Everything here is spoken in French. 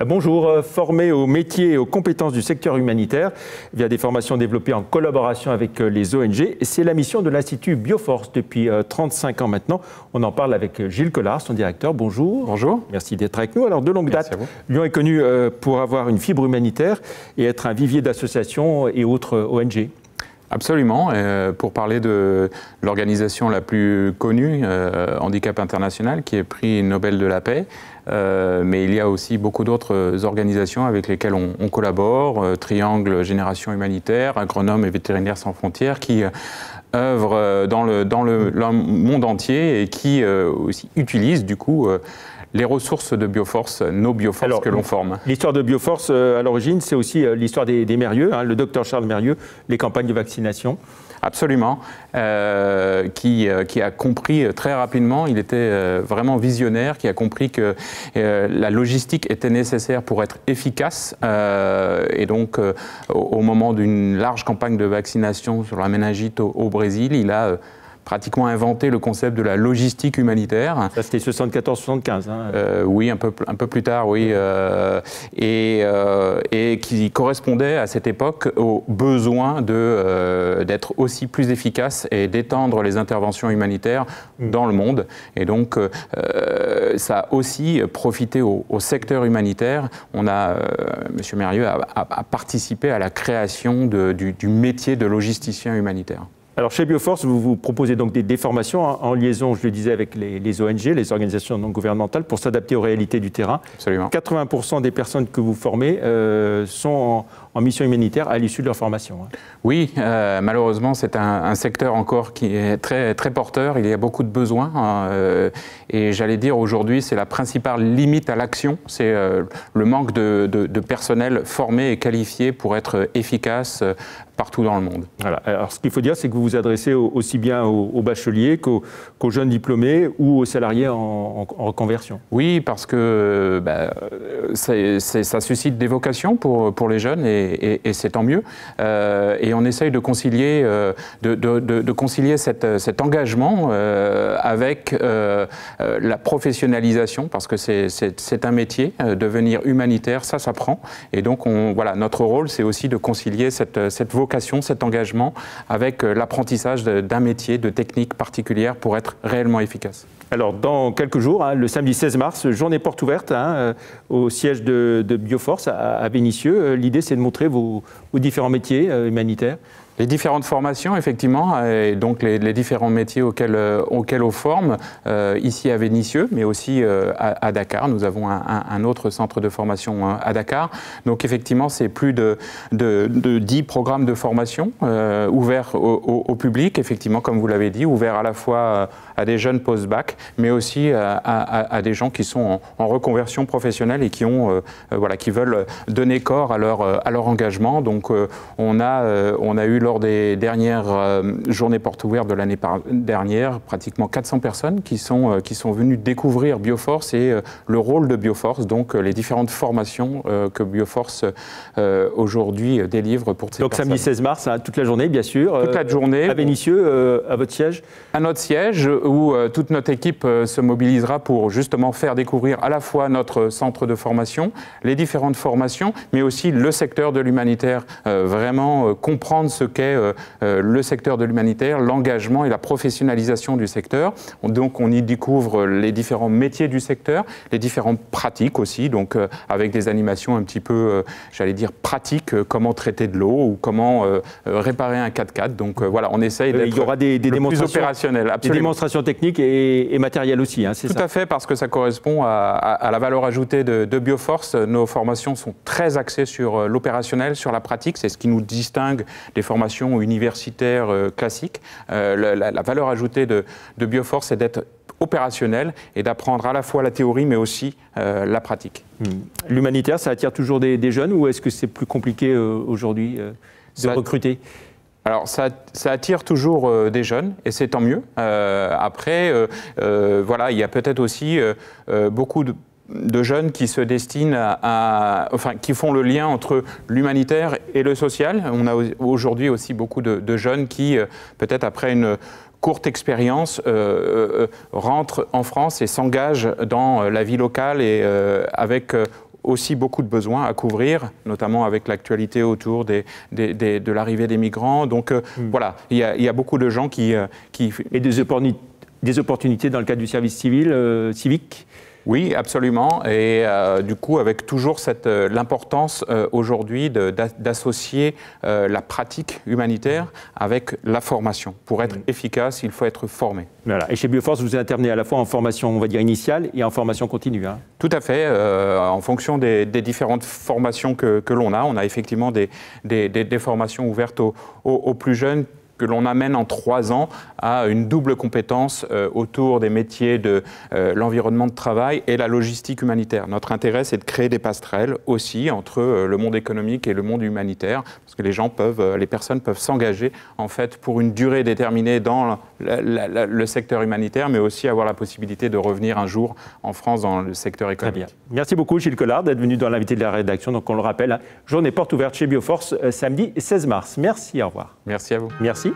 Bonjour, formé aux métiers et aux compétences du secteur humanitaire via des formations développées en collaboration avec les ONG. C'est la mission de l'Institut Bioforce depuis 35 ans maintenant. On en parle avec Gilles Collard, son directeur. Bonjour. Bonjour. Merci d'être avec nous. Alors, de longue date, Lyon est connu pour avoir une fibre humanitaire et être un vivier d'associations et autres ONG. Absolument. Pour parler de l'organisation la plus connue, Handicap International, qui est prix Nobel de la paix, mais il y a aussi beaucoup d'autres organisations avec lesquelles on collabore, Triangle Génération Humanitaire, Agronomes et Vétérinaires sans frontières, qui œuvrent dans le monde entier et qui aussi utilisent du coup les ressources de Bioforce, nos Bioforces que l'on forme. L'histoire de Bioforce, à l'origine, c'est aussi l'histoire des Mérieux, le docteur Charles Mérieux, les campagnes de vaccination. Absolument, qui a compris très rapidement, il était vraiment visionnaire, qui a compris que la logistique était nécessaire pour être efficace. Et donc, au moment d'une large campagne de vaccination sur la méningite au Brésil, il a pratiquement inventé le concept de la logistique humanitaire. Ça, c'était 74-75. Oui, un peu plus tard, oui. Et qui correspondait à cette époque au besoin d'être aussi plus efficace et d'étendre les interventions humanitaires dans le monde. Et donc, ça a aussi profité au secteur humanitaire. M. Mérieux a participé à la création du métier de logisticien humanitaire. Alors chez Bioforce, vous proposez donc des formations en liaison, je le disais, avec les ONG, les organisations non gouvernementales, pour s'adapter aux réalités du terrain. Absolument. 80% des personnes que vous formez sont en mission humanitaire à l'issue de leur formation. Oui, malheureusement, c'est un secteur encore qui est très, très porteur. Il y a beaucoup de besoins. Et j'allais dire, aujourd'hui, c'est la principale limite à l'action. C'est le manque de personnel formé et qualifié pour être efficace partout dans le monde. Voilà. Alors, ce qu'il faut dire, c'est que vous vous adressez aussi bien aux bacheliers qu'aux jeunes diplômés ou aux salariés en reconversion. Oui, parce que ça suscite des vocations pour les jeunes et c'est tant mieux. Et on essaye de concilier, concilier cet engagement avec la professionnalisation, parce que c'est un métier. Devenir humanitaire, ça s'apprend. Et donc, voilà, notre rôle, c'est aussi de concilier cette vocation, cet engagement avec l'apprentissage d'un métier, de techniques particulières pour être réellement efficace. Alors, dans quelques jours, le samedi 16 mars, journée porte ouverte au siège de Bioforce à Vénissieux. L'idée, c'est de montrer vos différents métiers humanitaires. Les différentes formations, effectivement, et donc les différents métiers auxquels on forme, ici à Vénissieux, mais aussi à Dakar. Nous avons un autre centre de formation à Dakar. Donc effectivement, c'est plus de 10 programmes de formation ouverts au public, effectivement, comme vous l'avez dit, ouverts à la fois à des jeunes post-bac, mais aussi à des gens qui sont en reconversion professionnelle et qui veulent donner corps à leur engagement. Donc on a eu lors des dernières journées portes ouvertes de l'année dernière, pratiquement 400 personnes qui sont venues découvrir Bioforce et le rôle de Bioforce, donc les différentes formations que Bioforce aujourd'hui délivre pour ces personnes. Donc samedi 16 mars, toute la journée, bien sûr. Toute la journée. À Vénissieux, à votre siège. À notre siège, où toute notre équipe se mobilisera pour justement faire découvrir à la fois notre centre de formation, les différentes formations, mais aussi le secteur de l'humanitaire, vraiment comprendre ce qu'est le secteur de l'humanitaire, l'engagement et la professionnalisation du secteur. Donc on y découvre les différents métiers du secteur, les différentes pratiques aussi, donc avec des animations un petit peu, j'allais dire, pratiques, comment traiter de l'eau ou comment réparer un 4x4. Donc voilà, on essaye d'être plus opérationnel. Absolument. Des démonstrations techniques et matérielles aussi, c'est ça? Tout à fait, parce que ça correspond à la valeur ajoutée de Bioforce. Nos formations sont très axées sur l'opérationnel, sur la pratique. C'est ce qui nous distingue des formations universitaires classiques. La valeur ajoutée de Bioforce, c'est d'être opérationnel et d'apprendre à la fois la théorie, mais aussi la pratique. L'humanitaire, ça attire toujours des jeunes ou est-ce que c'est plus compliqué aujourd'hui de recruter ? Alors, ça attire toujours des jeunes, et c'est tant mieux. Après, voilà, il y a peut-être aussi beaucoup de jeunes qui se destinent qui font le lien entre l'humanitaire et le social. On a aujourd'hui aussi beaucoup de jeunes qui, peut-être après une courte expérience, rentrent en France et s'engagent dans la vie locale et avec aussi beaucoup de besoins à couvrir, notamment avec l'actualité autour de l'arrivée des migrants. Donc voilà, il y a beaucoup de gens qui... Et des opportunités dans le cadre du service civil, civique? Oui, absolument. Et du coup, avec toujours l'importance aujourd'hui d'associer la pratique humanitaire avec la formation. Pour être efficace, il faut être formé. Voilà. Et chez Bioforce, vous intervenez à la fois en formation, on va dire, initiale et en formation continue. Hein. Tout à fait. En fonction des différentes formations que l'on a, on a effectivement des formations ouvertes aux plus jeunes, que l'on amène en 3 ans à une double compétence autour des métiers de l'environnement de travail et la logistique humanitaire. Notre intérêt, c'est de créer des passerelles aussi entre le monde économique et le monde humanitaire, parce que les personnes peuvent s'engager en fait pour une durée déterminée dans le secteur humanitaire, mais aussi avoir la possibilité de revenir un jour en France dans le secteur économique. Très bien. Merci beaucoup Gilles Collard d'être venu dans l'invité de la rédaction. Donc on le rappelle, hein, journée porte ouverte chez Bioforce samedi 16 mars. Merci, au revoir. Merci à vous. Merci.